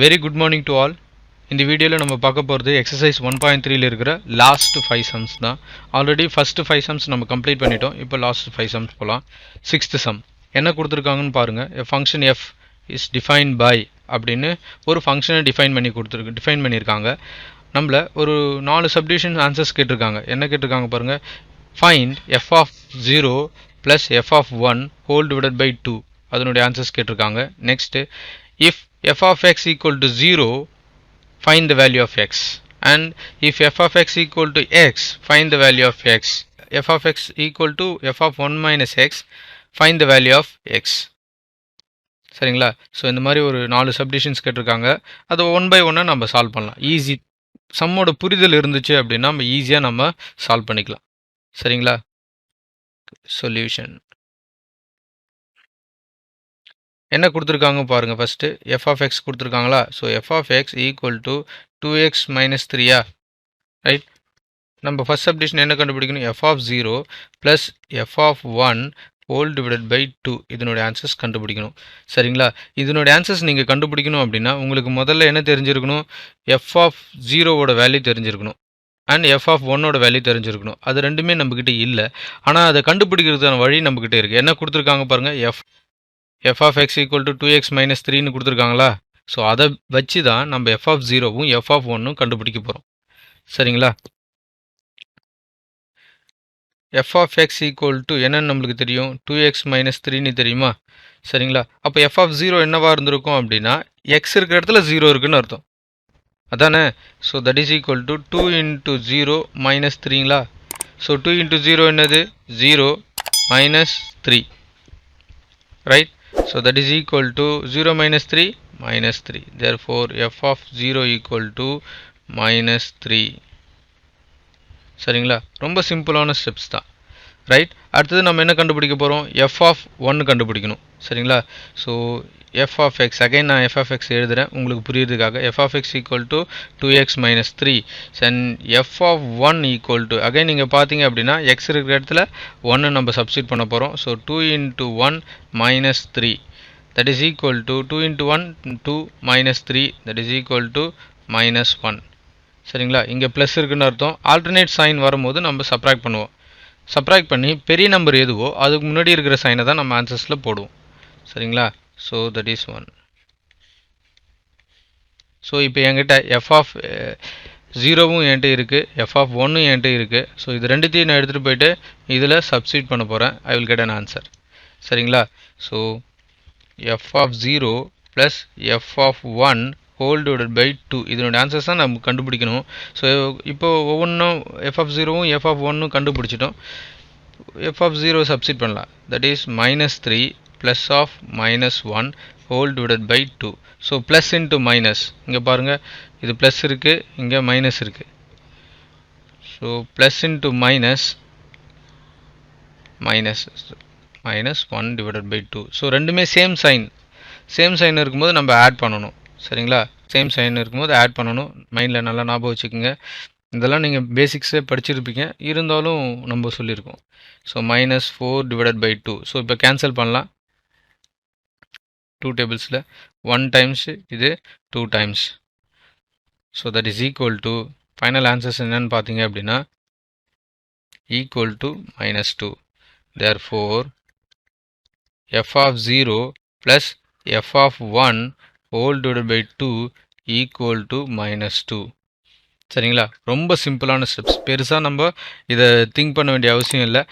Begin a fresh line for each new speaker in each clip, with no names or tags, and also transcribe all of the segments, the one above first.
very good morning to all. இந்த வீடியோவில் நம்ம பார்க்க போகிறது எக்ஸசைஸ் 1.3ல இருக்கிற லாஸ்ட் 5 சம்ஸ் தான். ஆல்ரெடி ஃபஸ்ட்டு 5 சம்ஸ் நம்ம கம்ப்ளீட் பண்ணிட்டோம். இப்போ லாஸ்ட் 5 சம்ஸ் போகலாம். 6th சம் என்ன கொடுத்துருக்காங்கன்னு பாருங்கள். A function f is define by அப்படின்னு ஒரு ஃபங்க்ஷனை டிஃபைன் பண்ணியிருக்காங்க. நம்மள ஒரு 4 சப்டிவிஷன் ஆன்சர்ஸ் கேட்டிருக்காங்க. என்ன கேட்டிருக்காங்க பாருங்கள். Find f of 0 plus F of 1 whole divided by 2 அதனுடைய ஆன்சர்ஸ் கேட்டிருக்காங்க. Next if f of x equal to 0 find the value of x, and if f of x equal to x find the value of x, f of x equal to f of 1 minus x find the value of x. சரிங்களா? So இந்த மாதிரி ஒரு 4 சப்டிஷன்ஸ் கேட்டிருக்காங்க. அதை one by ஒன்னாக நம்ம solve பண்ணலாம். Easy சம்மோட புரிதல் இருந்துச்சு அப்படின்னா நம்ம ஈஸியாக நம்ம சால்வ் பண்ணிக்கலாம். சரிங்களா? சொல்யூஷன் என்ன கொடுத்துருக்காங்க பாருங்கள். ஃபஸ்ட்டு எஃப் ஆஃப் எக்ஸ் கொடுத்துருக்காங்களா? So F of X equal to 2x minus 3 right. நம்ம ஃபஸ்ட் சப்டிஷன் என்ன கண்டுபிடிக்கணும்? F of 0 plus F of 1 whole divided by 2 இதனுடைய ஆன்சர்ஸ் கண்டுபிடிக்கணும். சரிங்களா? இதனுடைய ஆன்சர்ஸ் நீங்கள் கண்டுபிடிக்கணும் அப்படின்னா உங்களுக்கு முதல்ல என்ன தெரிஞ்சிருக்கணும்? எஃப் ஆஃப் 0வோட வேல்யூ தெரிஞ்சிருக்கணும் அண்ட் எஃப் ஆஃப் 1ஓட வேல்யூ தெரிஞ்சிருக்கணும். அது ரெண்டுமே நம்மக்கிட்ட இல்லை. ஆனால் அதை கண்டுபிடிக்கிறதுக்கான வழி நம்மக்கிட்ட இருக்குது. என்ன கொடுத்துருக்காங்க பாருங்கள். f of x equal to 2x minus 3ன்னு கொடுத்துருக்காங்களா? ஸோ அதை வச்சு தான் நம்ம f of 0வும் f of 1ம் கண்டுபிடிக்க போகிறோம். சரிங்களா? f of x equal to என்னன்னு நம்மளுக்கு தெரியும்? 2x minus 3ன்னு தெரியுமா? சரிங்களா? அப்போ f of 0 என்னவா இருந்திருக்கும் அப்படின்னா x இருக்கிற இடத்துல 0 இருக்குன்னு அர்த்தம். அதானே? So that is equal to 2 into 0 minus 3ங்களா? ஸோ 2 into 0 என்னது? 0 minus 3 right. So that is equal to 0 minus 3 minus 3. Therefore f of 0 equal to minus 3. சரிங்களா? ரொம்ப சிம்பிளான ஸ்டெப்ஸ் தான். ரைட். அடுத்தது நம்ம என்ன கண்டுபிடிக்க போகிறோம்? f of 1 கண்டுபிடிக்கணும். சரிங்களா? So f of x again நான் f of x எழுதுகிறேன் உங்களுக்கு புரியுறதுக்காக. f of x equal to 2x minus 3 and f of 1 equal to again நீங்கள் பார்த்தீங்க அப்படின்னா x இருக்கிற இடத்துல 1 நம்ம சப்ஸ்டிட் பண்ண போகிறோம். So 2 into 1 minus 3 that is equal to 2 into 1 2 minus 3 that is equal to minus 1. சரிங்களா? இங்கே ப்ளஸ் இருக்குன்னு அர்த்தம். ஆல்டர்னேட் சைன் வரும்போது நம்ம சப்ராக்ட் பண்ணுவோம். சப்ராக்ட் பண்ணி பெரிய நம்பர் எதுவோ அதுக்கு முன்னாடி இருக்கிற சைனை தான் நம்ம ஆன்சர்ஸில் போடுவோம். சரிங்களா? So that is 1. ஸோ இப்போ என்கிட்ட எஃப் ஆஃப் 0வும் என்கிட்ட இருக்குது, எஃப் ஆஃப் 1ம் என்கிட்ட இருக்குது. ஸோ இது ரெண்டுத்தையும் நான் எடுத்துகிட்டு போயிட்டு இதில் சப்ஸ்டிட் பண்ண போகிறேன். I will get an answer. சரிங்களா? So F of 0 plus F of 1 whole divided by 2 இதனுடைய ஆன்சர்ஸ் தான் நம்ம கண்டுபிடிக்கணும். ஸோ இப்போ ஒவ்வொன்றும் எஃப் ஆஃப் 0வும் எஃப் ஆஃப் 1ம் கண்டுபிடிச்சிட்டோம். எஃப் ஆஃப் 0 சப்ஸ்டிட் பண்ணலாம். That is minus 3 plus of minus 1 whole divided by 2. So plus into minus இங்கே பாருங்கள் இது plus இருக்குது இங்கே minus இருக்குது. So plus into minus 1 divided by 2. So ரெண்டுமே சேம் சைன் இருக்கும்போது நம்ம ஆட் பண்ணணும். சரிங்களா? சேம் சைன் இருக்கும்போது ஆட் பண்ணணும். மைண்டில் நல்லா ஞாபகம் வச்சுக்கோங்க. இதெல்லாம் நீங்கள் பேசிக்ஸே படிச்சிருப்பீங்க, இருந்தாலும் நம்ம சொல்லியிருக்கோம். So minus 4 divided by 2. So இப்போ கேன்சல் பண்ணலாம். 2 டேபிள்ஸில் 1 டைம்ஸ் இது 2 times. So that is equal to final answers என்னன்னு பார்த்தீங்க அப்படின்னா equal to minus 2. therefore f of 0 plus f of 1 whole divided by 2 equal to minus 2. சரிங்களா? ரொம்ப சிம்பிளான ஸ்டெப்ஸ். பெருசாக நம்ம இதை திங்க் பண்ண வேண்டிய அவசியம் இல்லை.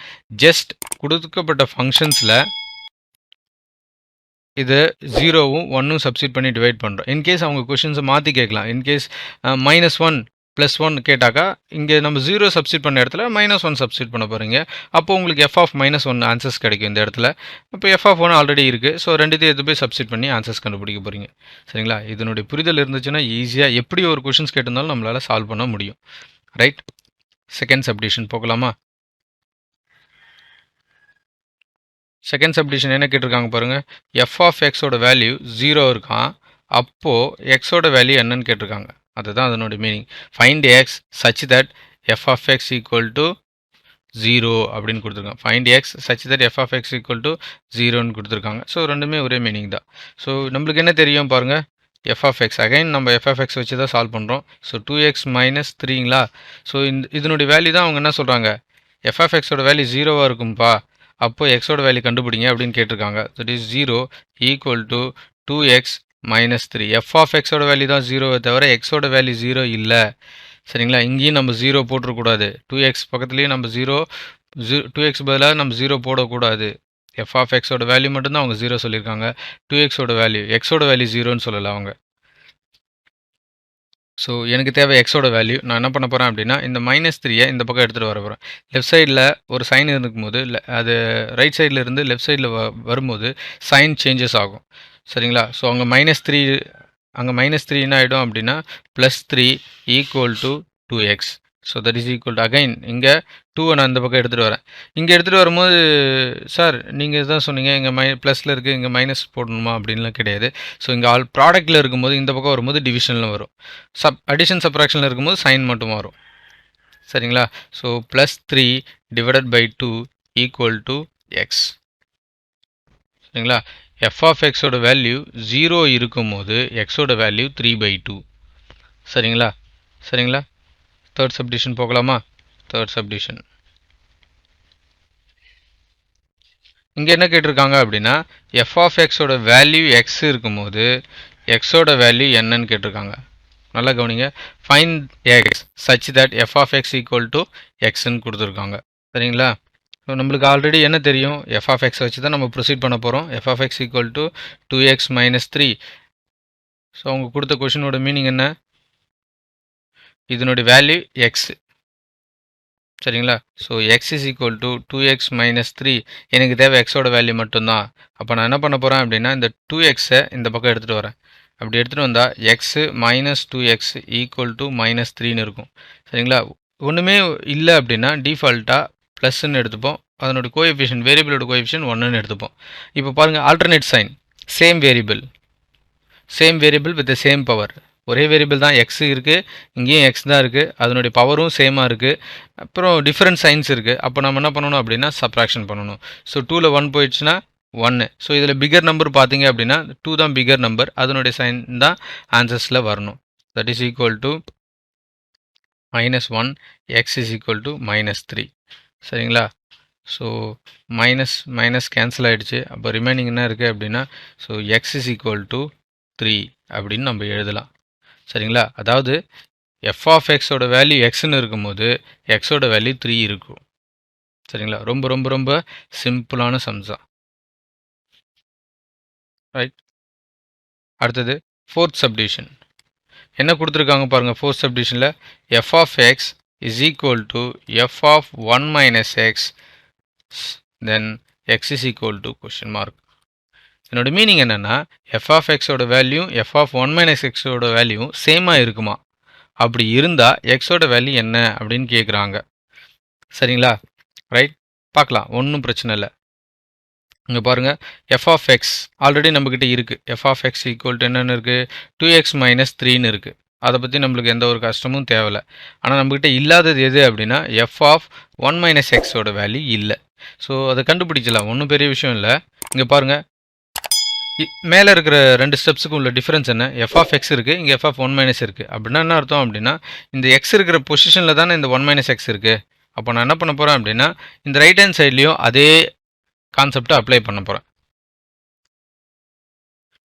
ஜஸ்ட் கொடுக்கப்பட்ட ஃபங்க்ஷன்ஸில் இது 0வும் 1ம் சப்ஸ்டிட் பண்ணி டிவைட் பண்ணுறோம். இன்கேஸ் அவங்க கொஷின்ஸை மாற்றி கேட்கலாம். இன்கேஸ் மைனஸ் 1 ப்ளஸ் 1 கேட்டாக்கா இங்கே நம்ம 0 சப்ஸ்டிட் பண்ண இடத்துல மைனஸ் 1 சப்ஸ்டிட் பண்ண போகிறீங்க. அப்போது உங்களுக்கு எஃப் ஆஃப் மைனஸ் 1 ஆன்சர்ஸ் கிடைக்கும் இந்த இடத்துல. அப்போ எஃப் ஆஃப் 1 ஆல்ரெடி இருக்குது. ஸோ ரெண்டுத்தையும் எடுத்து போய் சப்ஸ்டிட் பண்ணி ஆன்சர்ஸ் கண்டுபிடிக்க போகிறீங்க. சரிங்களா? இதனுடைய புரிதல் இருந்துச்சுன்னா ஈஸியாக எப்படி ஒரு கொஷின்ஸ் கேட்டிருந்தாலும் நம்மளால் சால்வ் பண்ண முடியும். ரைட். செகண்ட் சப்டிஷன் போகலாமா? செகண்ட் சப்டிஷன் என்ன கேட்டிருக்காங்க பாருங்கள். எஃப் ஆஃப் எக்ஸோட வேல்யூ 0 இருக்கான். அப்போது எக்ஸோட வேல்யூ என்னன்னு கேட்டிருக்காங்க. அதுதான் அதனுடைய meaning. Find x such that f of X equal to 0 அப்படின்னு கொடுத்துருக்காங்க. Find x such that f of X equal to 0ன்னு கொடுத்துருக்காங்க. ஸோ ரெண்டுமே ஒரே மீனிங் தான். ஸோ நம்மளுக்கு என்ன தெரியும் பாருங்கள். f of x. அகைன் நம்ம f of x வச்சு தான் சால்வ் பண்ணுறோம். ஸோ 2x மைனஸ் த்ரீங்களா. ஸோ இதனுடைய வேல்யூ தான் அவங்க என்ன சொல்கிறாங்க, f of x ஓட வேல்யூ 0வாக இருக்கும்பா, அப்போ x ஓட வேல்யூ கண்டுபிடிங்க அப்படின்னு கேட்டிருக்காங்க. That is 0 equal to 2x minus three. f of x ஓட வேல்யூ தான் 0வை தவிர x ஓட வேல்யூ 0 இல்லை. சரிங்களா, இங்கேயும் நம்ம 0 போட்டுறக்கூடாது. 2x பக்கத்துலேயும் நம்ம 2x பதிலாக நம்ம 0 போடக்கூடாது. f of x ஓட வேல்யூ மட்டும்தான் அவங்க 0 சொல்லியிருக்காங்க. 2x ஓட வேல்யூ, x ஓட வேல்யூ 0ன்னு சொல்லலை அவங்க. ஸோ எனக்கு தேவை x ஓட வேல்யூ. நான் என்ன பண்ண போகிறேன் அப்படின்னா, இந்த மைனஸ் த்ரீயை இந்த பக்கம் எடுத்துகிட்டு வர போகிறேன். லெஃப்ட் சைடில் ஒரு சைன் இருக்கும்போது அது ரைட் சைடில் இருந்து லெஃப்ட் சைடில் வரும்போது சைன் சேஞ்சஸ் ஆகும். சரிங்களா, ஸோ அங்கே மைனஸ் த்ரீ என்ன ஆகிடும் அப்படின்னா +3 equal to 2x. So that is equal to again இங்கே 2 நான் இந்த பக்கம் எடுத்துகிட்டு வரேன். இங்கே எடுத்துகிட்டு வரும்போது சார் நீங்கள் தான் சொன்னீங்க இங்கே ப்ளஸில் இருக்குது, இங்கே மைனஸ் போடணுமா அப்படின்லாம் கிடையாது. ஸோ இங்கே ஆல் ப்ராடக்ட்டில் இருக்கும்போது இந்த பக்கம் வரும்போது டிவிஷனில் வரும். அடிஷன் சப்ராக்ஷனில் இருக்கும்போது சைன் மட்டும் வரும். சரிங்களா, so +3 divided by 2 equal to X. சரிங்களா, f of x ஓட வேல்யூ 0 இருக்கும்போது x ஓட வேல்யூ 3/2. சரிங்களா, தேர்ட் சப்டிஷன் போகலாமா. தேர்ட் சப்டிஷன் இங்கே என்ன கேட்டிருக்காங்க அப்படின்னா, f of x ஓட வேல்யூ x இருக்கும்போது x ஓட வேல்யூ என்னன்னு கேட்டிருக்காங்க. நல்லா கவனிங்க. Find x such that f of x equal to xன்னு கொடுத்துருக்காங்க. சரிங்களா, ஸோ நம்மளுக்கு ஆல்ரெடி என்ன தெரியும், f of x வச்சு தான் நம்ம ப்ரொசீட் பண்ண போகிறோம். f of x equal to 2x minus 3. So அவங்க கொடுத்த கொஷினோட மீனிங் என்ன, இதனுடைய வேல்யூ x. சரிங்களா, so x is equal to 2x minus 3. எனக்கு தேவை xோட வேல்யூ மட்டும்தான். அப்போ நான் என்ன பண்ண போகிறேன் அப்படின்னா, இந்த 2xை இந்த பக்கம் எடுத்துகிட்டு வரேன். அப்படி எடுத்துகிட்டு வந்தால் x minus 2x equal to -3ன்னு இருக்கும். சரிங்களா, ஒன்றுமே இல்லை அப்படின்னா டிஃபால்ட்டாக ப்ளஸ்ன்னு எடுத்துப்போம். அதனுடைய கோஎஃபிஷியன்ட், வேரியபிளோட கோஎஃபிஷியன்ட் 1ன்னு எடுத்துப்போம். இப்போ பாருங்கள், alternate sign, same variable with the same power. ஒரே வேரியபிள் தான், x இருக்குது, இங்கேயும் x தான் இருக்குது, அதனுடைய பவரும் சேமாக இருக்குது, அப்புறம் டிஃப்ரெண்ட் சைன்ஸ் இருக்குது. அப்போ நம்ம என்ன பண்ணணும் அப்படின்னா சப்ராக்ஷன் பண்ணணும். ஸோ 2ல் 1 போயிடுச்சுன்னா 1. ஸோ இதில் பிகர் நம்பர் பார்த்தீங்க அப்படின்னா 2 தான் பிகர் நம்பர், அதனுடைய சைன் தான் ஆன்சர்ஸில் வரணும். That is equal to -1, x is equal to -3. சரிங்களா, ஸோ மைனஸ் கேன்சல் ஆகிடுச்சு. அப்போ ரிமைனிங் என்ன இருக்குது அப்படின்னா, so x is equal to 3 அப்படின்னு நம்ம எழுதலாம். சரிங்களா, அதாவது f of x ஓட வேல்யூ xன்னு இருக்கும்போது x ஓட வேல்யூ 3 இருக்கும். சரிங்களா, ரொம்ப ரொம்ப ரொம்ப சிம்பிளான சம்ஸ் தான். ரைட், அடுத்தது ஃபோர்த் சப்டிவிஷன். என்ன கொடுத்துருக்காங்க பாருங்கள். ஃபோர்த் சப்டிவிஷனில் f of x is equal to f of 1 minus x, then x is equal to question mark. என்னோட மீனிங் என்னென்னா, f of x ஓட value f of 1 minus x ஓட வேல்யூ சேமாக இருக்குமா, அப்படி இருந்தால் x ஓட வேல்யூ என்ன அப்படின்னு கேட்குறாங்க. சரிங்களா, ரைட், பார்க்கலாம், ஒன்றும் பிரச்சனை இல்லை. இங்கே பாருங்கள், f of x ஆல்ரெடி நம்மக்கிட்ட இருக்குது. f of x equal to என்னென்னு இருக்குது, 2x minus 3ன்னு இருக்குது. அதை பற்றி நம்மளுக்கு எந்த ஒரு கஷ்டமும் தேவையில்லை. ஆனால் நம்மக்கிட்ட இல்லாதது எது அப்படின்னா f of 1 minus x ஓட வேல்யூ இல்லை. ஸோ அதை கண்டுபிடிச்சலாம், ஒன்றும் பெரிய விஷயம் இல்லை. இங்கே பாருங்கள், மேலே இருக்கிற 2 ஸ்டெப்ஸுக்கும் உள்ள டிஃப்ரென்ஸ் என்ன, f of x இருக்குது, இங்கே f of 1 minus இருக்குது. அப்படின்னா என்ன அர்த்தம் அப்படின்னா, இந்த x இருக்கிற பொசிஷனில் தானே இந்த 1 minus x இருக்குது. அப்போ நான் என்ன பண்ண போகிறேன் அப்படின்னா, இந்த ரைட் ஹேண்ட் சைட்லேயும் அதே கான்செப்டை அப்ளை பண்ண போகிறேன்.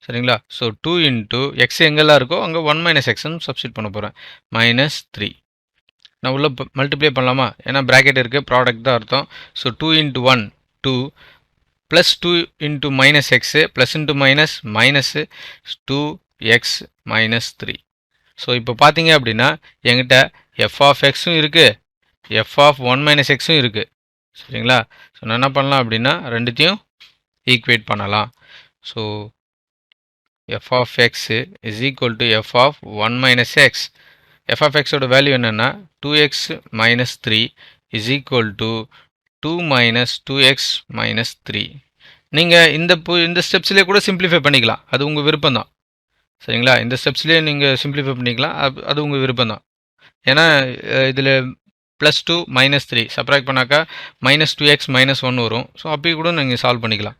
சரிங்களா, ஸோ 2 இன்ட்டு எக்ஸ் எங்கெல்லாம் இருக்கோ அங்கே 1 minus xன்னு சப்ஸ்டிட் பண்ண போகிறேன். -3. நான் உள்ள மல்டிப்ளை பண்ணலாமா, ஏன்னா ப்ராக்கெட் இருக்குது, ப்ராடக்ட் தான் அர்த்தம். So 2 into 1 2 plus 2 into minus x plus into minus 2x minus 3. So இப்போ பார்த்தீங்க அப்படின்னா என்கிட்ட f of xம் இருக்குது, f of 1 minus xம் இருக்குது. சரிங்களா, ஸோ நான் என்ன பண்ணலாம் அப்படின்னா ரெண்டுத்தையும் ஈக்குவேட் பண்ணலாம். So f of x is equal to f of 1 minus x. f of x ஓட வேல்யூ என்னென்னா 2x minus 3 is equal to 2 minus 2x minus 3. நீங்கள் இந்த ஸ்டெப்ஸ்லேயே கூட சிம்பிளிஃபை பண்ணிக்கலாம், அது உங்கள் விருப்பம் தான். சரிங்களா, இந்த ஸ்டெப்ஸ்லேயே நீங்கள் சிம்பிளிஃபை பண்ணிக்கலாம், அது உங்கள் விருப்பம் தான். ஏன்னா இதில் +2 -3 சப்ராக்ட் பண்ணாக்கா -2x -1 வரும். ஸோ அப்படி கூட நீங்கள் சால்வ் பண்ணிக்கலாம்.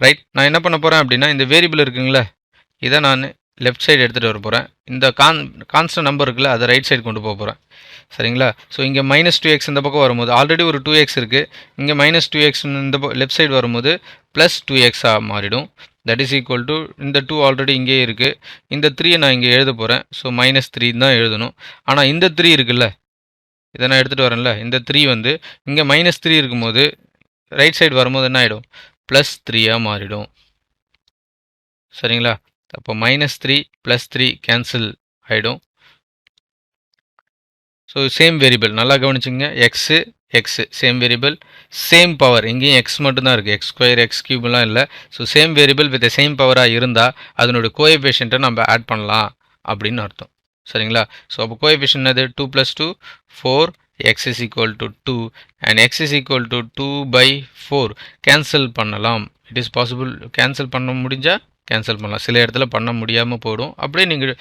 ரைட், நான் என்ன பண்ண போகிறேன் அப்படின்னா, இந்த வேரியபிள் இருக்குங்களா, இதை நான் லெஃப்ட் சைடு எடுத்துகிட்டு வர போகிறேன். இந்த கான்ஸ்டன்ட் நம்பர் இருக்குல்ல, அதை ரைட் சைடு கொண்டு போக போகிறேன். சரிங்களா? ஸோ இங்கே -2x இந்த பக்கம் வரும்போது ஆல்ரெடி ஒரு 2x இருக்குது. இங்கே -2x இந்த லெஃப்ட் சைடு வரும்போது +2xஆக மாறிடும். தட் இஸ் ஈக்குவல் டு இந்த 2 ஆல்ரெடி இங்கே இருக்குது. இந்த 3 நான் இங்கே எழுத போகிறேன். ஸோ -3 தான் எழுதணும். ஆனால் இந்த 3 இருக்குல்ல, இதை நான் எடுத்துகிட்டு வரேன்ல, இந்த 3 வந்து இங்கே -3 இருக்கும்போது ரைட் சைடு வரும்போது என்ன ஆகிடும்? +3ஆக மாறிடும். சரிங்களா? அப்போ -3 +3 கேன்சல் ஆகிடும். ஸோ சேம் வேரியபிள் நல்லா கவனிச்சுங்க. X x same variable, same power. இங்கேயும் எக்ஸ் மட்டும்தான் இருக்குது, x² x³ இல்லை. So same variable with same பவராக இருந்தால் அதனுடைய கோஎஃபிஷியண்ட்டை நம்ம ஆட் பண்ணலாம் அப்படின்னு அர்த்தம். சரிங்களா? ஸோ அப்போ கோஎஃபிஷியன்ட் அது 2 + 2 4, x is equal to 2 and x is equal to 2/4 cancel பண்ணலாம். It is possible. கேன்சல் பண்ண முடிஞ்சால் கேன்சல் பண்ணலாம். சில இடத்துல பண்ண முடியாமல் போயிடும். அப்படியே நீங்கள்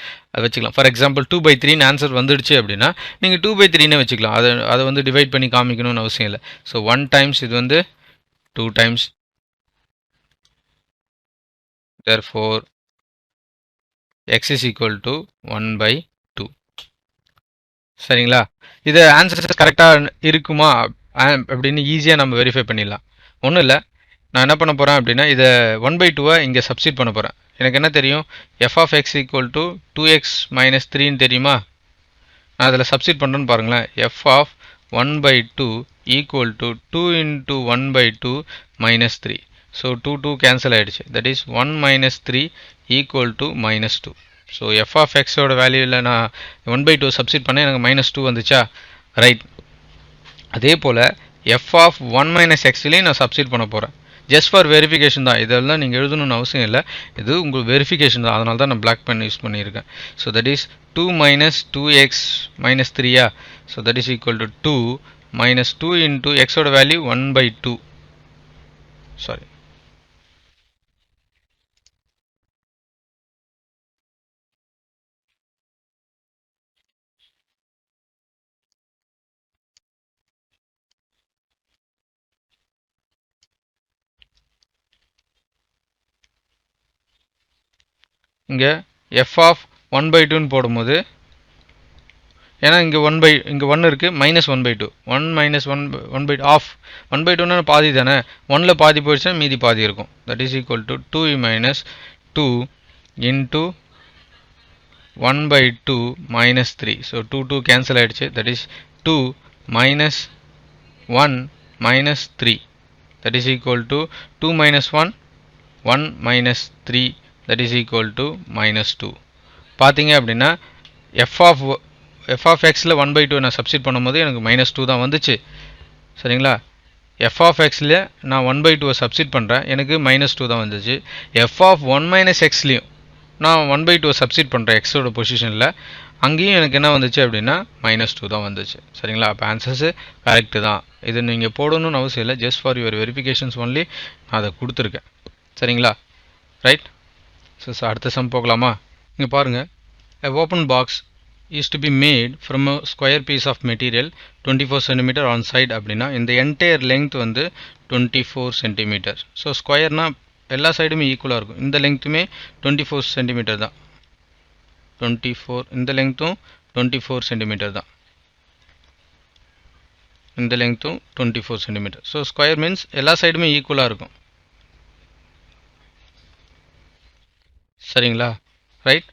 வச்சுக்கலாம். ஃபார் எக்ஸாம்பிள் 2/3 ஆன்சர் வந்துடுச்சு அப்படின்னா நீங்கள் 2/3 வச்சுக்கலாம். அதை வந்து டிவைட் பண்ணி காமிக்கணும்னு அவசியம் இல்லை. ஸோ 1 டைம்ஸ் இது வந்து 2 times, therefore x is equal to 1/2. சரிங்களா? இது ஆன்சர் கரெக்டாக இருக்குமா அப்படின்னு ஈஸியாக நம்ம வெரிஃபை பண்ணிடலாம். ஒன்றும் இல்லை, நான் என்ன பண்ண போகிறேன் அப்படின்னா இதை 1/2 இங்கே சப்ஸ்டிட் பண்ண போகிறேன். எனக்கு என்ன தெரியும்? f of x equal to 2x minus 3ன்னு தெரியுமா? நான் அதில் சப்ஸ்டிட் பண்ணுறேன்னு பாருங்களேன். f of 1/2 equal to 2 into 1/2 minus 3. So 2 cancel ஆகிடுச்சு. That is 1 minus 3 equal to -2. So f of xோட வேல்யூவில் நான் 1/2 சப்ஸ்டிட் பண்ணேன், எனக்கு -2 வந்துச்சா? ரைட். அதே போல் f of 1 minus xலேயும் நான் சப்ஸ்டிட் பண்ண போகிறேன். ஜஸ்ட் ஃபார் வெரிஃபிகேஷன் தான். இதெல்லாம் நீங்கள் எழுதணும்னு அவசியம் இல்லை. இது உங்கள் வெரிஃபிகேஷன் தான். அதனால தான் நான் பிளாக் பென் யூஸ் பண்ணியிருக்கேன். So that is 2 minus 2x minus 3. So that is equal to 2 minus 2 into xோட வேல்யூ 1/2. சாரி, இங்கே f of 1/2ன்னு போடும்போது, ஏன்னா இங்கே இங்கே 1 இருக்குது, -1/2 1 minus 1/2 ஆஃப் 1/2ன்னா பாதி தானே. 1ல் பாதி போயிடுச்சுன்னா மீதி பாதி இருக்கும். That is equal to 2 minus 2 into 1/2 minus 3. So 2 cancel ஆகிடுச்சு. That is 2 minus 1 minus 3. That is equal to 2 minus 1 1 minus 3. That is equal to -2. பார்த்தீங்க அப்படின்னா f of xல 1/2 நான் சப்ஸ்டிட் பண்ணும்போது எனக்கு -2 தான் வந்துச்சு. சரிங்களா? f of xல நான் 1/2 சப்ஸ்டிட் பண்ணுறேன், எனக்கு -2 தான் வந்துச்சு. f of 1 minus xலையும் நான் 1/2 சப்ஸ்டிட் பண்ணுறேன் எக்ஸோட பொசிஷனில், அங்கேயும் எனக்கு என்ன வந்துச்சு அப்படின்னா -2 தான் வந்துச்சு. சரிங்களா? அப்போ ஆன்சர்ஸு கரெக்டு தான். இது நீங்கள் போடணும்னு அவசியம் இல்லை. Just for your verifications only நான் அதை கொடுத்துருக்கேன். சரிங்களா? ரைட். ஸோ அடுத்த சம் போகலாமா? இங்கே பாருங்கள். A open box is to be made from a square piece of material 24 cm on side அப்படின்னா இந்த என்டையர் லெங்த் வந்து 24 cm. ஸோ ஸ்கொயர்னா எல்லா சைடுமே ஈக்குவலாக இருக்கும். இந்த லெங்க்த்துமே 24 cm தான். 24 இந்த லெங்க்த்தும் 24 cm தான். இந்த லெங்க்த்தும் 24 cm. ஸோ ஸ்கொயர் மீன்ஸ் எல்லா சைடுமே ஈக்குவலாக இருக்கும். சரிங்களா? Right.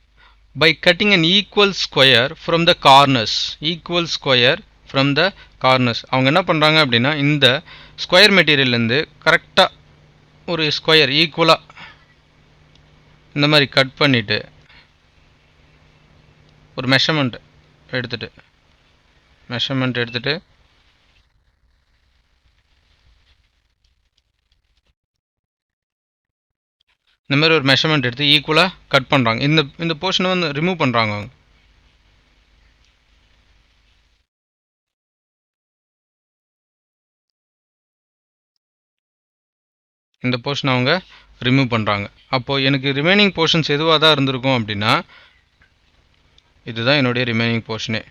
By cutting an equal square from the corners, equal square from the corners, அவங்க என்ன பண்ணுறாங்க அப்படின்னா இந்த ஸ்கொயர் மெட்டீரியல்லேருந்து கரெக்டாக ஒரு ஸ்கொயர் ஈக்குவலாக இந்த மாதிரி கட் பண்ணிவிட்டு ஒரு மெஷர்மெண்ட் எடுத்துகிட்டு இந்த மாதிரி ஒரு மெஷர்மெண்ட் எடுத்து ஈக்குவலாக கட் பண்ணுறாங்க. இந்த போர்ஷனை வந்து ரிமூவ் பண்ணுறாங்க. அவங்க இந்த போர்ஷன் அவங்க ரிமூவ் பண்ணுறாங்க. அப்போது எனக்கு ரிமைனிங் போர்ஷன்ஸ் எதுவாக தான் இருந்திருக்கும் அப்படின்னா இதுதான் என்னுடைய ரிமைனிங் போர்ஷனே.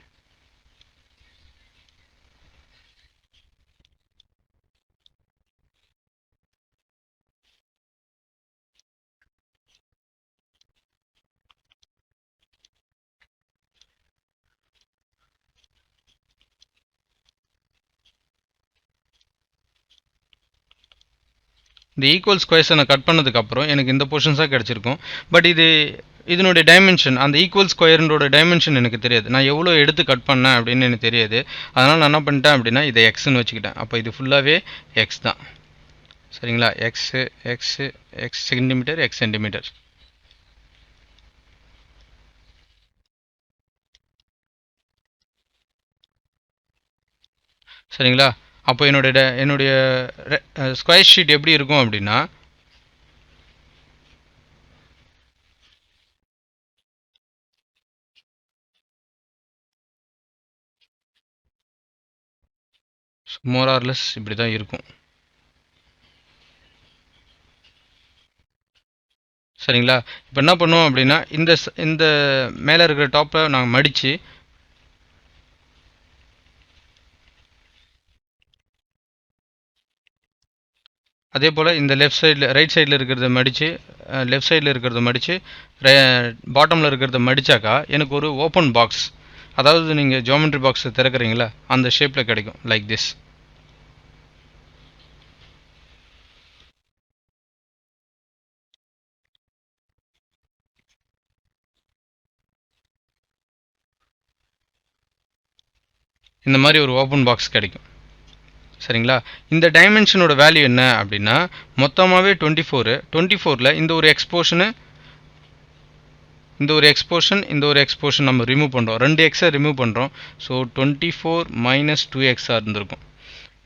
இந்த ஈக்குவல் ஸ்கொயர்ஸை நான் கட் பண்ணதுக்கப்புறம் எனக்கு இந்த போர்ஷன்ஸாக கிடச்சிருக்கும். பட் இதனுடைய டைமென்ஷன், அந்த ஈக்குவல் ஸ்கொயரோட டைமென்ஷன் எனக்கு தெரியாது. நான் எவ்வளோ எடுத்து கட் பண்ணேன் அப்படின்னு எனக்கு தெரியாது. அதனால் நான் என்ன பண்ணிட்டேன் அப்படின்னா இதை எக்ஸ்ன்னு வச்சுக்கிட்டேன். அப்போ இது ஃபுல்லாகவே எக்ஸ் தான். சரிங்களா? X x X centimetre X centimetre. சரிங்களா? அப்போ என்னுடைய ஸ்கொயர் ஷீட் எப்படி இருக்கும் அப்படின்னா, மோர் ஆர் லெஸ் இப்படி தான் இருக்கும். சரிங்களா? இப்போ என்ன பண்ணுவோம் அப்படின்னா இந்த மேலே இருக்கிற டாப்பை நாங்கள் மடித்து அதே போல் இந்த ரைட் சைடில் இருக்கிறத மடித்து லெஃப்ட் சைடில் இருக்கிறத மடித்து பாட்டமில் இருக்கிறத மடித்தாக்கா எனக்கு ஒரு ஓப்பன் பாக்ஸ், அதாவது நீங்கள் ஜியோமெட்ரி பாக்ஸ் திறக்கிறீங்களா அந்த ஷேப்பில் கிடைக்கும். Like this. இந்த மாதிரி ஒரு ஓப்பன் பாக்ஸ் கிடைக்கும். சரிங்களா? இந்த டைமென்ஷனோட வேல்யூ என்ன அப்படின்னா மொத்தமாகவே 24. இந்த ஒரு எக்ஸ்போஷன் இந்த ஒரு எக்ஸ்போஷன் நம்ம ரிமூவ் பண்ணுறோம். 2 எக்ஸை ரிமூவ் பண்ணுறோம். ஸோ 24 மைனஸ் 2x இருந்திருக்கும்.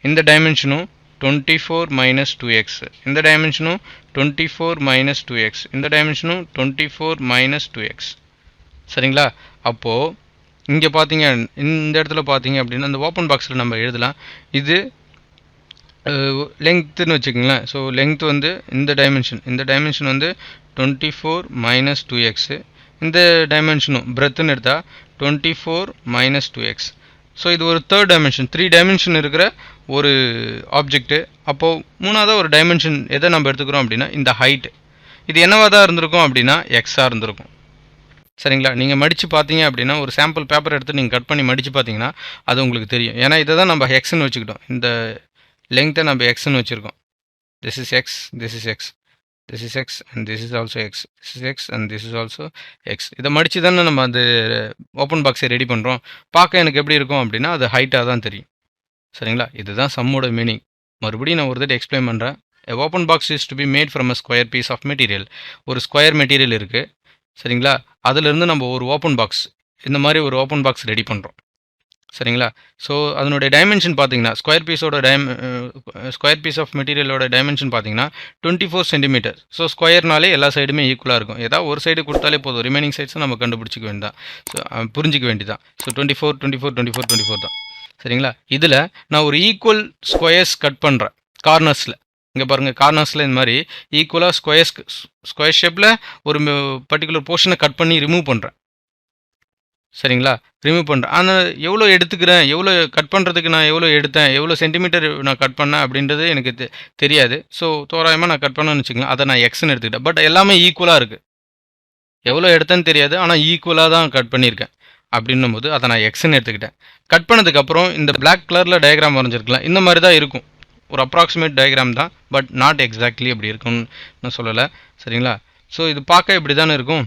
இந்த டைமென்ஷனும் 24 மைனஸ் 2x, இந்த டைமென்ஷனும் 24 மைனஸ் 2x, இந்த டைமென்ஷனும் 24 மைனஸ் 2x. சரிங்களா? அப்போது இங்கே பார்த்தீங்க, இந்த இடத்துல பார்த்தீங்க அப்படின்னா இந்த ஓப்பன் பாக்ஸில் நம்ம எழுதலாம். இது லெங்க்த்துன்னு வச்சுக்கோங்களேன். ஸோ லெங்க்த் வந்து இந்த டைமென்ஷன் வந்து 24 மைனஸ் 2x, இந்த டைமென்ஷனும் பிரெத்துன்னு எடுத்தால் 24 மைனஸ் 2x. ஸோ இது ஒரு தேர்ட் டைமென்ஷன், 3 டைமென்ஷன் இருக்கிற ஒரு ஆப்ஜெக்ட்டு. அப்போது மூணாவதாக ஒரு டைமென்ஷன் எதை நம்ம எடுத்துக்கிறோம் அப்படின்னா இந்த ஹைட். இது என்னவாக தான் இருந்திருக்கும் அப்படின்னா எக்ஸாக இருந்திருக்கும். சரிங்களா? நீங்கள் மடித்து பார்த்தீங்க அப்படின்னா ஒரு சாம்பிள் பேப்பர் எடுத்து நீங்கள் கட் பண்ணி மடித்து பார்த்தீங்கன்னா அது உங்களுக்கு தெரியும். ஏன்னா இதை தான் நம்ம எக்ஸ்ன்னு வச்சுக்கிட்டோம். இந்த லெங்க்த்தை நம்ம எக்ஸ்ன்னு வச்சுருக்கோம். This is X, this is X, this is X and this is also X, this is X and this is also X. இதை மடித்து தானே நம்ம அந்த ஓப்பன் பாக்ஸை ரெடி பண்ணுறோம். பார்க்க எனக்கு எப்படி இருக்கும் அப்படின்னா அது ஹைட்டாக தான் தெரியும். சரிங்களா? இதுதான் சம்மோட மீனிங். மறுபடியும் நான் ஒரு தடவை எக்ஸ்பிளைன் பண்ணுறேன். Open box is to be made from a square piece of material. ஒரு ஸ்கொயர் மெட்டீரியல் இருக்குது. சரிங்களா? அதிலிருந்து நம்ம ஒரு ஓப்பன் பாக்ஸ், இந்த மாதிரி ஒரு ஓப்பன் பாக்ஸ் ரெடி பண்ணுறோம். சரிங்களா? ஸோ அதனுடைய டைமென்ஷன் பார்த்தீங்கன்னா ஸ்கொயர் பீஸ் ஆஃப் மெட்டீரியலோட டைமென்ஷன் பார்த்தீங்கன்னா 24 சென்டிமீட்டர். ஸோ ஸ்கொயர்னாலே எல்லா சைடுமே ஈக்குவலாக இருக்கும். ஏதாவது ஒரு சைடு கொடுத்தாலே போதும், ரிமைனிங் சைட்ஸை நம்ம கண்டுபிடிச்சிக்க வேண்டியதான். ஸோ புரிஞ்சிக்க வேண்டியதான். ஸோ 24 24 24 24 தான். சரிங்களா? இதில் நான் ஒரு ஈக்குவல் ஸ்கொயர்ஸ் கட் பண்ணுறேன் கார்னர்ஸில். இங்கே பாருங்கள், கார்னர்ஸில் இந்த மாதிரி ஈக்குவலாக ஸ்கொயர் ஷேப்பில் ஒரு பர்டிகுலர் போர்ஷனை கட் பண்ணி ரிமூவ் பண்ணுறேன். சரிங்களா? ரிமூவ் பண்ணுறேன். ஆனால் எவ்வளோ எடுத்துக்கிறேன், எவ்வளோ கட் பண்ணுறதுக்கு நான் எவ்வளோ எடுத்தேன், எவ்வளோ சென்டிமீட்டர் நான் கட் பண்ணேன் அப்படின்றது எனக்கு தெரியாது. ஸோ தோராயமாக நான் கட் பண்ணேன்னு வச்சுக்கலாம். அதை நான் எக்ஸ்ன்னு எடுத்துக்கிட்டேன். பட் எல்லாமே ஈக்குவலாக இருக்குது. எவ்வளோ எடுத்தேன்னு தெரியாது, ஆனால் ஈக்குவலாக தான் கட் பண்ணியிருக்கேன். அப்படின்னும் போது அதை நான் எக்ஸ்ன்னு எடுத்துக்கிட்டேன். கட் பண்ணதுக்கப்புறம் இந்த பிளாக் கலரில் டயக்ராம் வரைஞ்சிருக்கலாம். இந்த மாதிரி தான் இருக்கும். ஒரு அப்ராக்சிமேட் டயக்ராம் தான், பட் நாட் எக்ஸாக்ட்லி அப்படி இருக்கும்னு நான் சொல்லலை. சரிங்களா? ஸோ இது பார்க்க இப்படி தானே இருக்கும்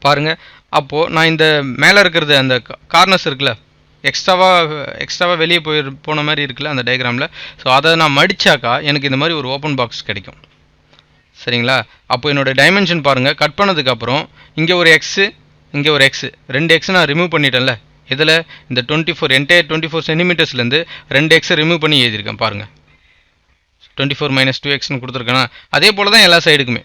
பாருங்கள். அப்போது நான் இந்த மேலே இருக்கிறது அந்த கார்னர்ஸ் இருக்குல்ல, எக்ஸ்ட்ராவாக வெளியே போன மாதிரி இருக்குல்ல அந்த டயக்ராமில். ஸோ அதை நான் மடித்தாக்கா எனக்கு இந்த மாதிரி ஒரு ஓப்பன் பாக்ஸ் கிடைக்கும். சரிங்களா? அப்போ என்னோடய டைமென்ஷன் பாருங்கள். கட் பண்ணதுக்கப்புறம் இங்கே ஒரு எக்ஸு, இங்கே ஒரு எக்ஸு, 2 எக்ஸ் நான் ரிமூவ் பண்ணிட்டேன்ல. இதில் இந்த 24 சென்டிமீட்டர்ஸ்லேருந்து 2 எக்ஸை ரிமூவ் பண்ணி எழுதியிருக்கேன் பாருங்கள். 24 மைனஸ் 2xன்னு கொடுத்துருக்கேன்னா அதே போல் தான் எல்லா சைடுக்குமே.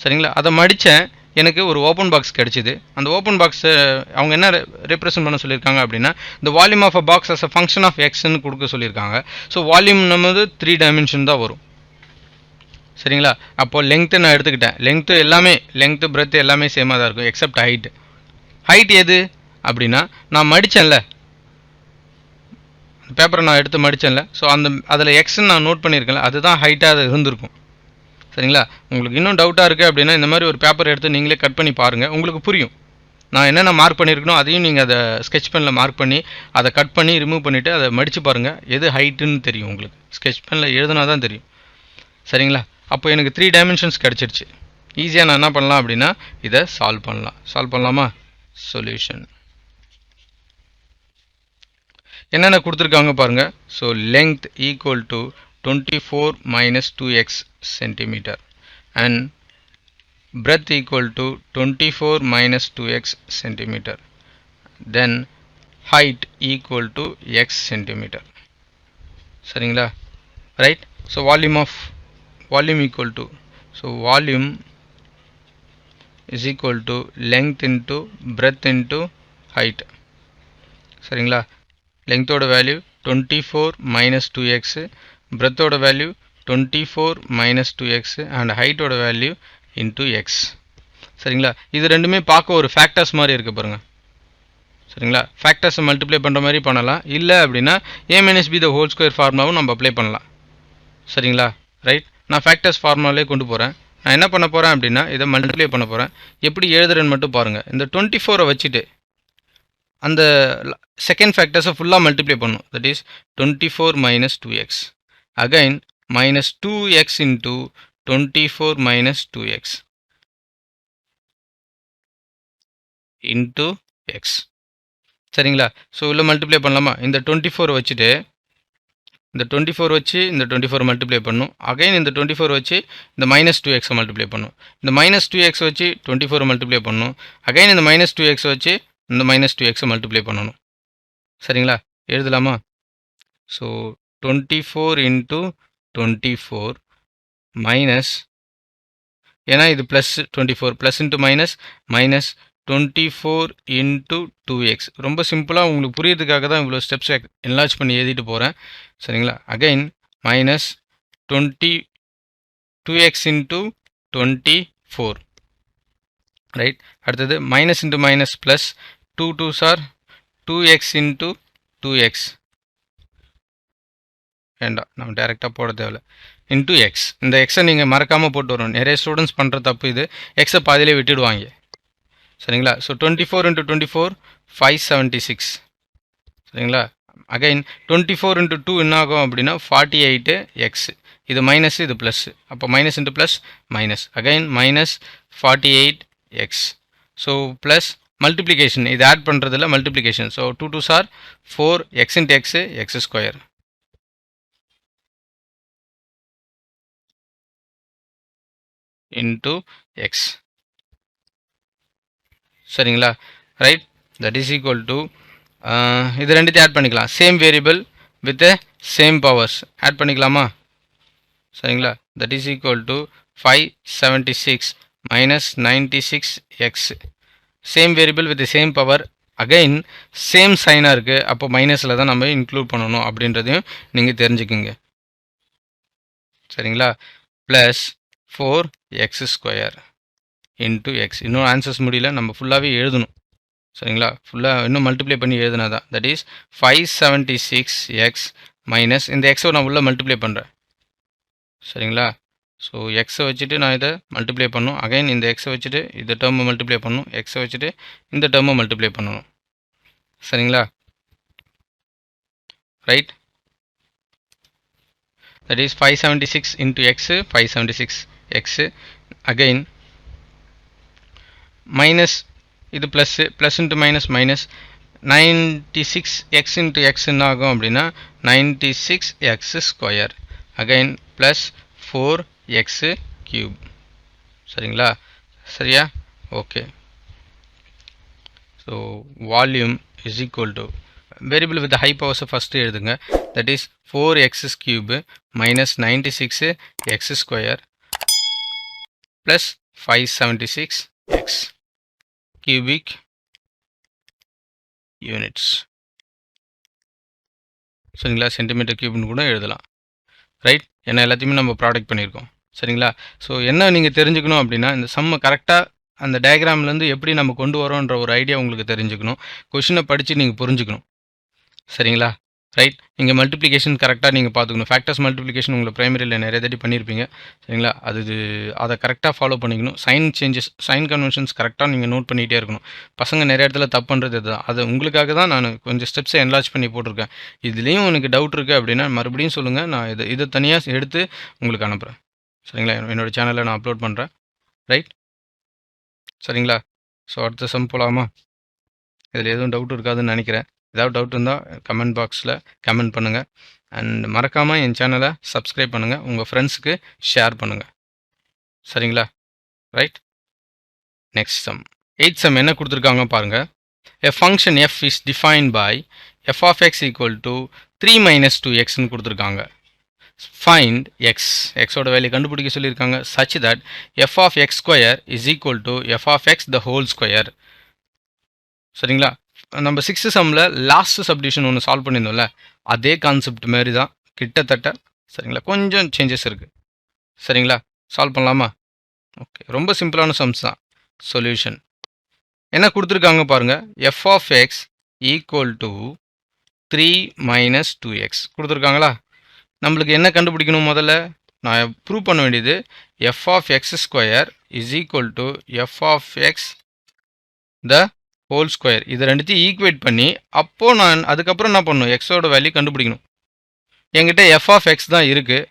சரிங்களா? அதை மடித்தேன், எனக்கு ஒரு ஓப்பன் பாக்ஸ் கிடச்சிது. அந்த ஓப்பன் பாக்ஸை அவங்க என்ன ரெப்ரசன்ட் பண்ண சொல்லியிருக்காங்க அப்படின்னா இந்த volume of a box as a function of எக்ஸ்ன்னு கொடுக்க சொல்லியிருக்காங்க. ஸோ வால்யூம் நம்ம 3 டைமென்ஷன் தான் வரும். சரிங்களா? அப்போது லெங்க்த்து நான் எடுத்துக்கிட்டேன். லெங்க்த்து பிரெத்து எல்லாமே சேமாக தான் இருக்கும் எக்ஸப்ட் ஹைட் எது அப்படின்னா நான் மடித்தேன்ல, பேப்பரை நான் எடுத்து மடித்தேன்ல. ஸோ அதில் எக்ஸ்ன்னு நான் நோட் பண்ணியிருக்கேன்ல, அதுதான் ஹைட்டாக அது இருந்திருக்கும். சரிங்களா? உங்களுக்கு இன்னும் டவுட்டாக இருக்குது அப்படின்னா இந்த மாதிரி ஒரு பேப்பர் எடுத்து நீங்களே கட் பண்ணி பாருங்கள், உங்களுக்கு புரியும். நான் என்னென்ன மார்க் பண்ணியிருக்கணும் அதையும் நீங்கள் அதை ஸ்கெட்ச் பெனில் மார்க் பண்ணி அதை கட் பண்ணி ரிமூவ் பண்ணிவிட்டு அதை மடித்து பாருங்கள். எது ஹைட்டுன்னு தெரியும் உங்களுக்கு. ஸ்கெட்ச் பெனில் எழுதுனா தான் தெரியும். சரிங்களா? அப்போ எனக்கு 3 டைமென்ஷன்ஸ் கிடச்சிருச்சு. ஈஸியாக நான் என்ன பண்ணலாம் அப்படின்னா இதை சால்வ் பண்ணலாம். சால்வ் பண்ணலாமா? சொல்யூஷன் என்னென்ன கொடுத்துருக்காங்க பாருங்க. So length equal to 24 minus 2x centimeter and breadth equal to 24 minus 2x centimeter. Then height equal to x centimeter. சரிங்களா? Right. So volume equal to, so volume is equal to length into breadth into height. சரிங்களா? length ஓட value 24 minus 2x, breadth ஓட value 24 minus 2x and height ஓட value into x. சரிங்களா? இது ரெண்டுமே பார்க்க ஒரு ஃபேக்டர்ஸ் மாதிரி இருக்கு பாருங்க. சரிங்களா? ஃபேக்டர்ஸை மல்டிப்ளை பண்ணுற மாதிரி பண்ணலாம். இல்லை அப்படின்னா a minus b the whole square ஃபார்முலாவும் நம்ம அப்ளை பண்ணலாம். சரிங்களா? ரைட். நான் ஃபேக்டர்ஸ் ஃபார்முலாலே கொண்டு போகிறேன். நான் என்ன பண்ண போகிறேன் அப்படின்னா இதை மல்டிப்ளை பண்ண போகிறேன். எப்படி எழுதுறேன்னு மட்டும் பாருங்கள். இந்த 24 வச்சுட்டு அந்த செகண்ட் ஃபேக்டர்ஸை ஃபுல்லாக மல்டிப்ளை பண்ணும். That is 24 minus 2x. Again minus 2x into 24 minus 2x into x. சரிங்களா? ஸோ உள்ள மல்டிப்ளை பண்ணலாமா? இந்த 24 வச்சுட்டு இந்த 24 வச்சு இந்த 24 மல்டிப்ளை பண்ணும். அகைன் இந்த 24 வச்சு இந்த மைனஸ் 2x மல்டிப்ளை பண்ணும். இந்த மைனஸ் 2x வச்சு 24 மல்டிப்ளை பண்ணும். அகைன் இந்த மைனஸ் 2x வச்சு இந்த மைனஸ் 2x மல்டிப்ளை பண்ணணும். சரிங்களா? எழுதலாமா? ஸோ 24 into 24 மைனஸ், ஏன்னா இது plus 24 plus into minus minus 24 into 2x. ரொம்ப சிம்பிளாக உங்களுக்கு புரியறதுக்காக தான் இவ்வளோ ஸ்டெப்ஸ் என்லார்ஜ் பண்ணி எழுதிட்டு போகிறேன். சரிங்களா? Again minus 2x into 24. Right. அடுத்தது minus into minus plus 2 2s are 2x into 2x. வேண்டாம், நம்ம டேரெக்டாக போட தேவையில்ல. Into X. இந்த எக்ஸை நீங்கள் மறக்காமல் போட்டு வரணும். நிறைய ஸ்டூடெண்ட்ஸ் பண்ணுற தப்பு இது. எக்ஸை பாதியிலே விட்டுடுவாங்க. சரிங்களா? So 24 into 24 576. சரிங்களா? அகைன் 24 into 2 என்ன ஆகும் அப்படின்னா 48x. இது மைனஸ், இது ப்ளஸ். அப்போ minus into plus minus. Again minus 48x. So plus multiplication, இது ஆட் பண்ணுறதில்ல, multiplication. So 2 2s are 4, x into x, x square. into x. சரிங்களா? Right. That is equal to இது ரெண்டுத்தையும் ஆட் பண்ணிக்கலாம். Same variable with same powers add பண்ணிக்கலாமா? சரிங்களா? That is equal to 576 minus 96x. Same variable with same power. Again same சைனாக இருக்குது. அப்போ மைனஸில் தான் நம்ம இன்க்ளூட் பண்ணணும் அப்படின்றதையும் நீங்கள் தெரிஞ்சுக்குங்க. சரிங்களா? Plus 4x square into x. இன்னும் ஆன்சர்ஸ் முடியல, நம்ம ஃபுல்லாகவே எழுதணும். சரிங்களா? ஃபுல்லாக இன்னும் மல்டிப்ளை பண்ணி எழுதுனா தான். தட் இஸ் 576x மைனஸ் இந்த எக்ஸை நான் உள்ளே மல்டிப்ளை பண்ணுறேன். சரிங்களா? ஸோ எக்ஸை வச்சுட்டு நான் இதை மல்டிப்ளை பண்ணணும். அகைன் இந்த எக்ஸை வச்சுட்டு இந்த டேர்மை மல்டிப்ளை பண்ணணும். எக்ஸை வச்சுட்டு இந்த டேர்மை மல்டிப்ளை பண்ணணும். சரிங்களா? Right. That is 576 into x, 576x. Again minus, இது plus, plus into minus minus 96x into x என்ன ஆகும் அப்படின்னா 96x square. Again plus 4x cube. சரிங்களா? சரியா? Okay. So volume is equal to variable with high பவர்ஸை first எழுதுங்க. That is 4x cube minus 96x square plus 576x cubic units. சரிங்களா? Centimetre கியூப்னு கூட எழுதலாம். ரைட். ஏன்னா எல்லாத்தையுமே நம்ம ப்ராடக்ட் பண்ணியிருக்கோம். சரிங்களா? ஸோ என்ன நீங்கள் தெரிஞ்சுக்கணும் அப்படின்னா இந்த சம்மை கரெக்டாக அந்த டயக்ராம்லேருந்து எப்படி நம்ம கொண்டு வரோன்ற ஒரு ஐடியா உங்களுக்கு தெரிஞ்சுக்கணும். கொஷினை படித்து நீங்கள் புரிஞ்சுக்கணும். சரிங்களா? ரைட். நீங்கள் மல்டிப்ளிகேஷன் கரெக்டாக நீங்கள் பார்த்துக்கணும். ஃபேக்டர்ஸ் மல்டிப்ளிகேஷன் உங்களை ப்ரைமரியில் நிறைய தட்டி பண்ணியிருப்பீங்க. சரிங்களா? அதை கரெக்டாக ஃபாலோ பண்ணிக்கணும். சைன் சேஞ்சஸ், சைன் கன்வென்ஷன்ஸ் கரெக்டாக நீங்கள் நோட் பண்ணிகிட்டே இருக்கணும். பசங்க நிறைய இடத்துல தப்பு பண்ணுறது இதுதான். அது உங்களுக்காக தான் நான் கொஞ்சம் ஸ்டெப்ஸை என்லார்ஜ் பண்ணி போட்டிருக்கேன். இதுலேயும் எனக்கு டவுட் இருக்குது அப்படின்னா மறுபடியும் சொல்லுங்கள். நான் இதை தனியாக எடுத்து உங்களுக்கு அனுப்புகிறேன். சரிங்களா, என்னோட சேனலில் நான் அப்லோட் பண்ணுறேன். ரைட், சரிங்களா. ஸோ அடுத்த சம் போகலாமா? இதில் எதுவும் டவுட் இருக்காதுன்னு நினைக்கிறேன். ஏதாவது டவுட் இருந்தால் கமெண்ட் பாக்ஸில் கமெண்ட் பண்ணுங்கள். அண்ட் மறக்காமல் என் சேனலை சப்ஸ்கிரைப் பண்ணுங்கள், உங்கள் ஃப்ரெண்ட்ஸுக்கு ஷேர் பண்ணுங்கள். சரிங்களா, right. Next sum 8th some என்ன கொடுத்துருக்காங்க பாருங்கள். A function f is defined by f of x equal to 3 minus 2xன்னு கொடுத்துருக்காங்க. Find x, xோட வேல்யூ கண்டுபிடிக்க சொல்லியிருக்காங்க, such that f of x square is equal to f of x the whole square. சரிங்களா, நம்ம 6th சம்மில் last subdivision ஒன்று solve பண்ணியிருந்தோம்ல, அதே concept மாதிரி தான் கிட்டத்தட்ட. சரிங்களா, கொஞ்சம் சேஞ்சஸ் இருக்குது. சரிங்களா, சால்வ் பண்ணலாமா? ஓகே, ரொம்ப சிம்பிளான சம்ஸ் தான். சொல்யூஷன் என்ன கொடுத்துருக்காங்க பாருங்க. f of x equal to 3 minus 2x கொடுத்துருக்காங்களா? நம்மளுக்கு என்ன கண்டுபிடிக்கணும்? முதல்ல நான் ப்ரூவ் பண்ண வேண்டியது f of x square is equal to f of x the whole square. இது ரெண்டுத்தையும் ஈக்குவேட் பண்ணி அப்போது நான் அதுக்கப்புறம் என்ன பண்ணணும்? எக்ஸோட வேல்யூ கண்டுபிடிக்கணும். என்கிட்ட f of x தான் இருக்குது,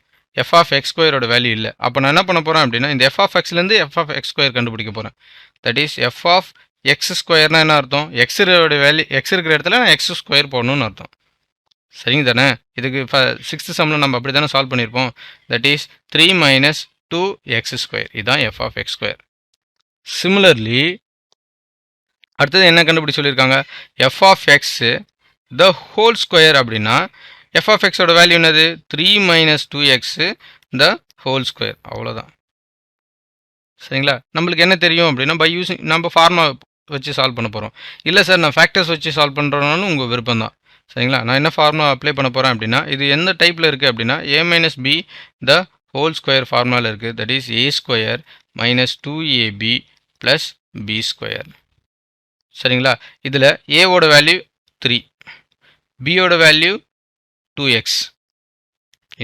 f of x ஸ்கொயரோட வேல்யூ இல்லை. அப்போ நான் என்ன பண்ண போகிறேன் அப்படின்னா, இந்த f of xலேருந்து f of x square கண்டுபிடிக்க போகிறேன். That is f of x ஸ்கொயர்னா என்ன அர்த்தம்? எக்ஸோட வேல்யூ எக்ஸ் இருக்கிற இடத்துல நான் எக்ஸ் ஸ்கொயர் போடணும்னு அர்த்தம். சரிங்க தானே? இதுக்கு 6th சம்மில் நம்ம அப்படி தானே சால்வ் பண்ணியிருப்போம். That is 3 minus 2x square, இதுதான் f of x square. Similarly அடுத்தது என்ன கண்டுபிடி சொல்லியிருக்காங்க? f of x the whole square அப்படின்னா f of xோட வேல்யூ என்னது? 3 மைனஸ் 2x த ஹோல் ஸ்கொயர், அவ்வளோதான். சரிங்களா, நம்மளுக்கு என்ன தெரியும் அப்படின்னா, பை யூஸிங் நம்ம ஃபார்முலா வச்சு சால்வ் பண்ண போகிறோம். இல்லை சார் நான் ஃபேக்டர்ஸ் வச்சு சால்வ் பண்ணுறோன்னு உங்கள் விருப்பம் தான். சரிங்களா, நான் என்ன ஃபார்முலா அப்ளை பண்ண போகிறேன் அப்படின்னா, இது எந்த டைப்பில் இருக்குது அப்படின்னா, a minus B the whole square ஃபார்முலாவில் இருக்குது. That is a square minus 2ab plus B square. சரிங்களா, இதில் ஏவோட வேல்யூ 3, பியோட வேல்யூ 2x,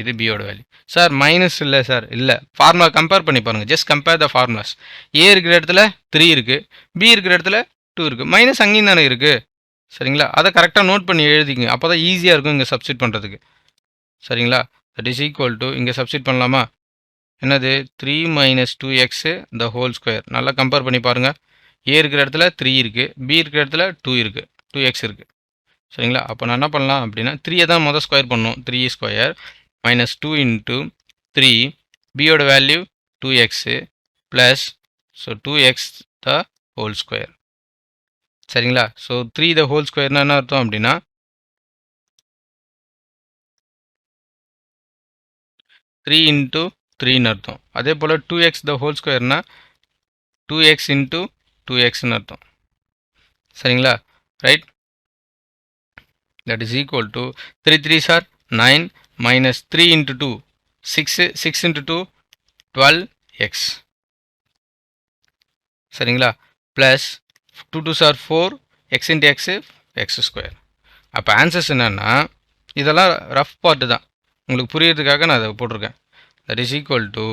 இது பியோட வேல்யூ. சார் மைனஸ் இல்லை சார், இல்லை, ஃபார்முலா கம்பேர் பண்ணி பாருங்கள். Just compare the formulas. A இருக்கிற இடத்துல 3 இருக்குது, பி இருக்கிற இடத்துல 2 இருக்குது, மைனஸ் அங்கேயும் தானே இருக்குது. சரிங்களா, அதை கரெக்டாக நோட் பண்ணி எழுதிங்க, அப்போ தான் ஈஸியாக இருக்கும் இங்கே சப்ஸ்டிட் பண்ணுறதுக்கு. சரிங்களா, தட் இஸ் ஈக்குவல் டு இங்கே சப்ஸ்டிட் பண்ணலாமா? என்னது? 3 மைனஸ் 2x த ஹோல் ஸ்கொயர். நல்லா கம்பேர் பண்ணி பாருங்கள். ஏ இருக்கிற இடத்துல 3 இருக்குது, பி இருக்கிற இடத்துல 2 இருக்குது, 2x இருக்குது. சரிங்களா, அப்போ நான் என்ன பண்ணலாம் அப்படின்னா, 3 தான் மொதல் ஸ்கொயர் பண்ணணும். 3 ஸ்கொயர் மைனஸ் 2 இன்ட்டு 3, பியோட value 2x plus so 2x த ஹோல் ஸ்கொயர். சரிங்களா, ஸோ 3 த ஹோல் ஸ்கொயர்னா என்ன அர்த்தம் அப்படின்னா, 3 இன்ட்டு 3ன்னு அர்த்தம். அதே போல் 2x the whole ஸ்கொயர்னா 2x into 2xன்னு அர்த்தம். சரிங்களா, right. That is equal to 3 3s are 9 minus 3 into 2 6, 6 into 2 12x. சரிங்களா, plus 2 2s are 4, x into x x square. அப்போ ஆன்சர்ஸ் என்னன்னா, இதெல்லாம் ரஃப் பார்ட்டு தான், உங்களுக்கு புரியறதுக்காக நான் அதை போட்டிருக்கேன். தட் இஸ் ஈக்குவல் டு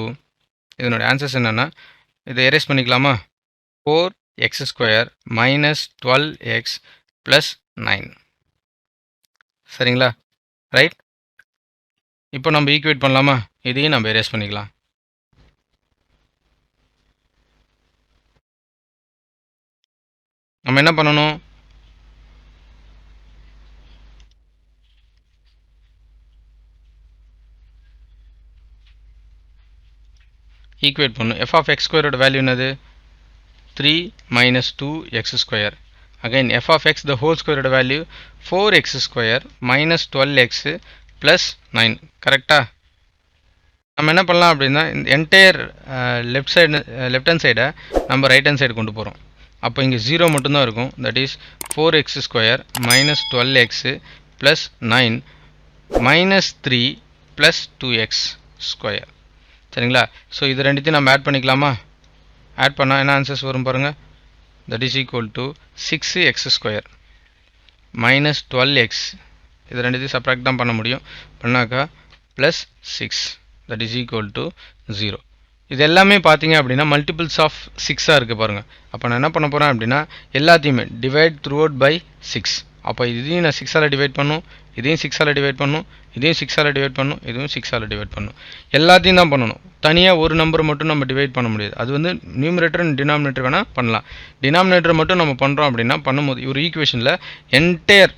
இதனுடைய ஆன்சர்ஸ் என்னென்னா, இதை எரேஸ் பண்ணிக்கலாமா? 4x square minus 12x plus 9. சரிங்களா, ரைட். இப்போ நம்ம ஈக்குவேட் பண்ணலாமா? இதையும் நம்ம எரேஸ் பண்ணிக்கலாம். நம்ம என்ன பண்ணணும்? ஈக்குவேட் பண்ணணும். f of x ஸ்கொயரோட வேல்யூ என்னது? 3 minus 2x square. Again f of x the whole square value 4x square minus 12x plus 9. கரெக்டா? நம்ம என்ன பண்ணலாம் அப்படின்னா, இந்த என்டையர் லெஃப்ட் ஹேண்ட் சைடை நம்ம ரைட் ஹேண்ட் சைடு கொண்டு போகிறோம். அப்போ இங்கே 0 மட்டும்தான் இருக்கும். That is 4x square minus 12x plus 9 minus 3 plus 2x square. சரிங்களா, ஸோ இது ரெண்டுத்தையும் நம்ம ஆட் பண்ணிக்கலாமா? ஆட் பண்ணால் என்ன ஆன்சர்ஸ் வரும் பாருங்கள். That is equal to 6x square minus 12x, இது ரெண்டுத்தையும் சப்ராக்ட் தான் பண்ண முடியும், பண்ணாக்கா plus 6, that is equal to 0. இது எல்லாமே பார்த்தீங்க அப்படின்னா மல்டிபிள்ஸ் ஆஃப் 6ஆக இருக்குது பாருங்கள். அப்போ நான் என்ன பண்ண போகிறேன் அப்படின்னா, எல்லாத்தையுமே டிவைட் த்ரூ அவுட் பை 6. அப்போ இதையும் நான் 6 டிவைட் பண்ணும், இதையும் 6 டிவைட் பண்ணும், இதையும் 6 டிவைட் பண்ணும், இதுவும் 6 டிவைட் பண்ணும். எல்லாத்தையும் தான் பண்ணணும். தனியாக ஒரு நம்பர் மட்டும் நம்ம டிவைட் பண்ண முடியாது. அது வந்து நியூமரேட்டர் அண்ட் டினாமினேட்டர் வேணால் பண்ணலாம். டினாமினேட்டர் மட்டும் நம்ம பண்ணுறோம் அப்படின்னா பண்ணும்போது ஒரு ஈக்குவேஷனில் என்டையர்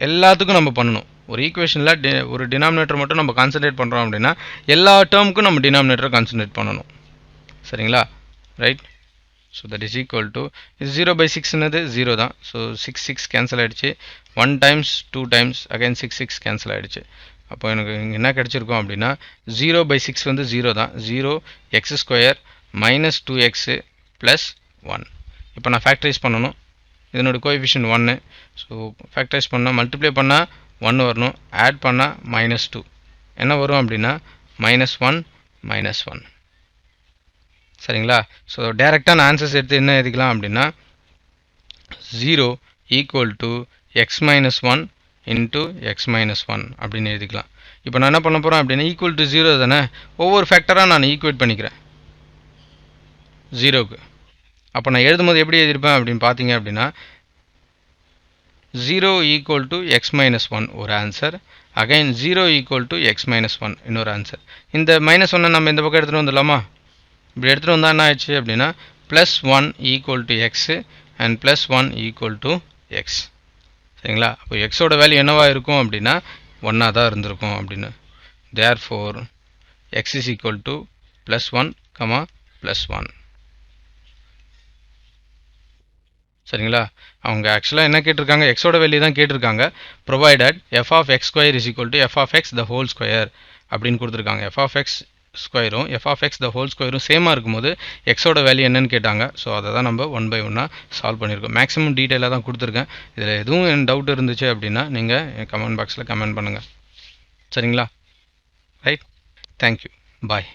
எல்லாத்துக்கும் நம்ம பண்ணணும். ஒரு ஈக்குவேஷனில் ஒரு டினாமினேட்டர் மட்டும் நம்ம கான்சன்ட்ரேட் பண்ணுறோம் அப்படின்னா எல்லா டேர்முக்கும் நம்ம டினாமினேட்டரை கான்சன்ட்ரேட் பண்ணணும். சரிங்களா? Right. So that is equal to 0/6 என்னது 0 தான். ஸோ 6 கேன்சல் ஆகிடுச்சு. 1 டைம்ஸ் 2 டைம்ஸ் அகைன் 6 கேன்சல் ஆகிடுச்சு. அப்போ எனக்கு இங்கே என்ன கிடச்சிருக்கோம் அப்படின்னா 0/6 வந்து 0 தான். 0 x² மைனஸ் 2x ப்ளஸ் 1. இப்போ நான் ஃபேக்டரைஸ் பண்ணணும். இதனோட கோஎஃபிஷியன்ட் 1. ஸோ ஃபேக்டரைஸ் பண்ணால் மல்டிப்ளை பண்ணால் 1 வரணும், ஆட் பண்ணால் -2 என்ன வரும் அப்படின்னா -1 -1. சரிங்களா? ஸோ டேரெக்டாக நான் ஆன்சர்ஸ் எடுத்து என்ன எழுதிக்கலாம் அப்படின்னா 0 equal to x-1 into x-1 அப்படின்னு எழுதிக்கலாம். இப்போ நான் என்ன பண்ண போகிறேன் அப்படின்னா ஈக்குவல் டு 0 தானே, ஒவ்வொரு ஃபேக்டராக நான் ஈக்குவேட் பண்ணிக்கிறேன் 0க்கு. அப்போ நான் எழுதும்போது எப்படி எழுதியிருப்பேன் அப்படின்னு பார்த்தீங்க அப்படின்னா 0 ஈக்குவல் டு x-1 ஒரு answer, again 0 equal to x-1 இன்னொரு ஆன்சர். இந்த -1 நம்ம இந்த பக்கம் எடுத்துகிட்டு வந்துடலாமா? இப்படி எடுத்துகிட்டு வந்தால் என்ன ஆயிடுச்சு அப்படின்னா +1 equal to x and +1 equal to X. சரிங்களா? அப்போ எக்ஸோட வேல்யூ என்னவாக இருக்கும் அப்படின்னா 1 தான் இருந்திருக்கும் அப்படின்னு. Therefore X is equal to +1, +1. சரிங்களா? அவங்க ஆக்சுவலாக என்ன கேட்டிருக்காங்க, எக்ஸோட வேல்யூ தான் கேட்டிருக்காங்க. Provided f(x²) is equal to f(x the whole square) அப்படின்னு கொடுத்துருக்காங்க. f(x ஸ்கொயரும் f(x the whole square)ம் சேமாக இருக்கும்போது எக்ஸோட வேல்யூ என்னன்னு கேட்டாங்க. ஸோ அதை தான் நம்ம 1/1 சால்வ் பண்ணியிருக்கோம். மேக்ஸிமம் டீட்டெயிலாக தான் கொடுத்துருக்கேன். இதில் எதுவும் டவுட் இருந்துச்சு அப்படின்னா நீங்கள் கமெண்ட் பாக்ஸில் கமெண்ட் பண்ணுங்கள். சரிங்களா? ரைட். தேங்க்யூ. பாய்.